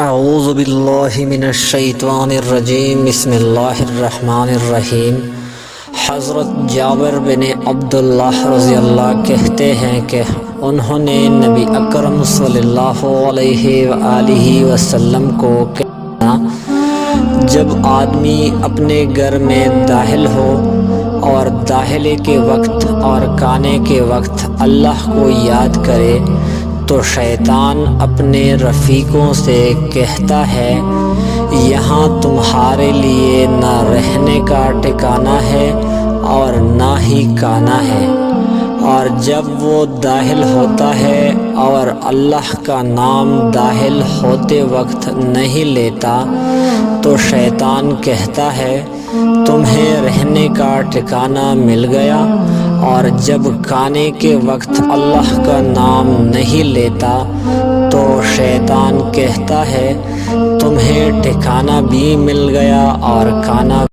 اعوذ باللہ من الشیطان الرجیم بسم اللہ الرحمن الرحیم۔ حضرت جابر بن عبداللہ رضی اللہ کہتے ہیں کہ انہوں نے نبی اکرم صلی اللہ علیہ وآلہ وسلم کو کہا، جب آدمی اپنے گھر میں داخل ہو اور داخلے کے وقت اور کانے کے وقت اللہ کو یاد کرے تو شیطان اپنے رفیقوں سے کہتا ہے، یہاں تمہارے لیے نہ رہنے کا ٹھکانہ ہے اور نہ ہی کانا ہے۔ اور جب وہ داخل ہوتا ہے اور اللہ کا نام داخل ہوتے وقت نہیں لیتا تو شیطان کہتا ہے، تمہیں رہنے کا ٹھکانہ مل گیا۔ اور جب کھانے کے وقت اللہ کا نام نہیں لیتا تو شیطان کہتا ہے، تمہیں ٹھکانہ بھی مل گیا اور کھانا